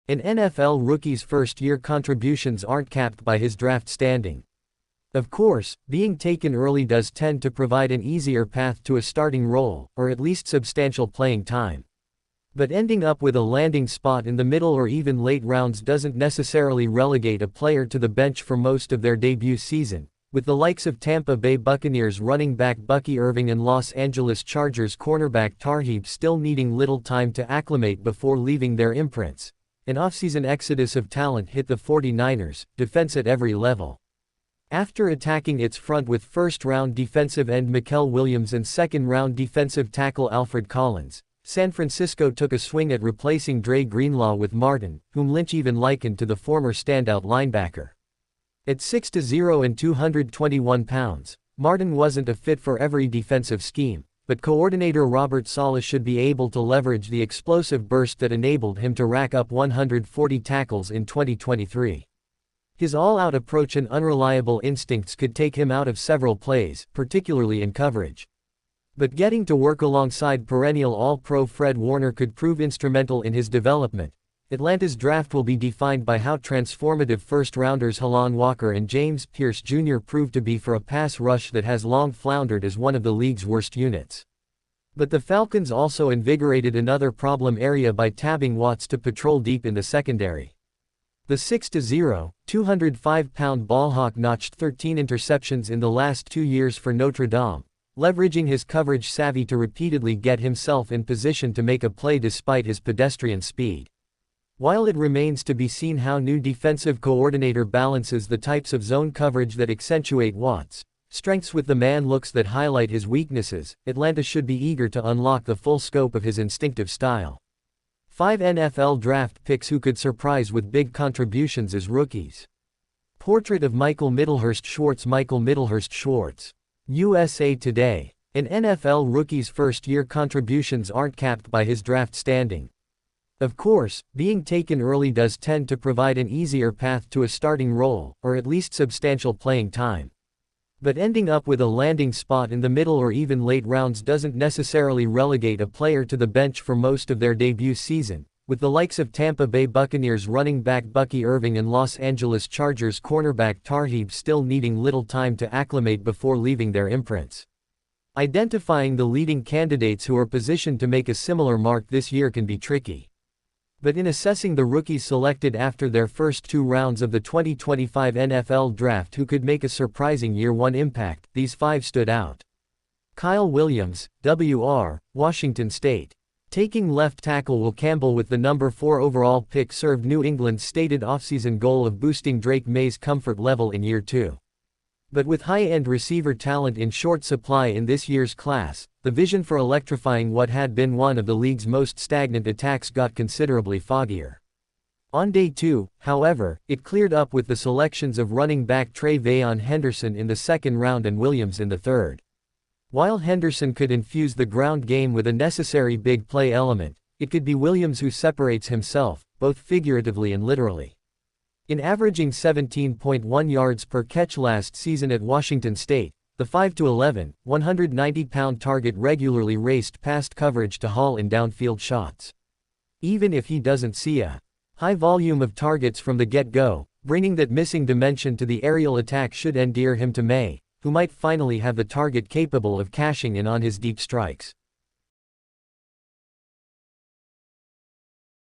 An NFL rookie's first-year contributions aren't capped by his draft standing. Of course, being taken early does tend to provide an easier path to a starting role, or at least substantial playing time. But ending up with a landing spot in the middle or even late rounds doesn't necessarily relegate a player to the bench for most of their debut season, with the likes of Tampa Bay Buccaneers running back Bucky Irving and Los Angeles Chargers cornerback Tarheeb still needing little time to acclimate before leaving their imprints. An offseason exodus of talent hit the 49ers, defense at every level. After attacking its front with first-round defensive end Mikael Williams and second-round defensive tackle Alfred Collins, San Francisco took a swing at replacing Dre Greenlaw with Martin, whom Lynch even likened to the former standout linebacker. At 6'0" and 221 pounds, Martin wasn't a fit for every defensive scheme, but coordinator Robert Saleh should be able to leverage the explosive burst that enabled him to rack up 140 tackles in 2023. His all-out approach and unreliable instincts could take him out of several plays, particularly in coverage. But getting to work alongside perennial All-Pro Fred Warner could prove instrumental in his development. Atlanta's draft will be defined by how transformative first-rounders Halon Walker and James Pierce Jr. prove to be for a pass rush that has long floundered as one of the league's worst units. But the Falcons also invigorated another problem area by tabbing Watts to patrol deep in the secondary. The 6'0", 205-pound ballhawk notched 13 interceptions in the last 2 years for Notre Dame, leveraging his coverage savvy to repeatedly get himself in position to make a play despite his pedestrian speed. While it remains to be seen how new defensive coordinator balances the types of zone coverage that accentuate Watts' strengths with the man looks that highlight his weaknesses, Atlanta should be eager to unlock the full scope of his instinctive style. 5 NFL draft picks who could surprise with big contributions as rookies. Portrait of Michael Mittelhurst Schwartz. Michael Mittelhurst Schwartz, USA Today. An NFL rookie's first-year contributions aren't capped by his draft standing. Of course, being taken early does tend to provide an easier path to a starting role, or at least substantial playing time. But ending up with a landing spot in the middle or even late rounds doesn't necessarily relegate a player to the bench for most of their debut season, with the likes of Tampa Bay Buccaneers running back Bucky Irving and Los Angeles Chargers cornerback Tarheeb still needing little time to acclimate before leaving their imprints. Identifying the leading candidates who are positioned to make a similar mark this year can be tricky. But in assessing the rookies selected after their first 2 rounds of the 2025 NFL Draft who could make a surprising year-one impact, these 5 stood out. Kyle Williams, WR, Washington State. Taking left tackle Will Campbell with the number 4 overall pick served New England's stated offseason goal of boosting Drake May's comfort level in year 2. But with high-end receiver talent in short supply in this year's class, the vision for electrifying what had been one of the league's most stagnant attacks got considerably foggier. On day 2, however, it cleared up with the selections of running back TreVeyon Henderson in the 2nd round and Williams in the 3rd. While Henderson could infuse the ground game with a necessary big play element, it could be Williams who separates himself, both figuratively and literally. In averaging 17.1 yards per catch last season at Washington State, the 5'11", 190-pound target regularly raced past coverage to haul in downfield shots. Even if he doesn't see a high volume of targets from the get-go, bringing that missing dimension to the aerial attack should endear him to May, who might finally have the target capable of cashing in on his deep strikes.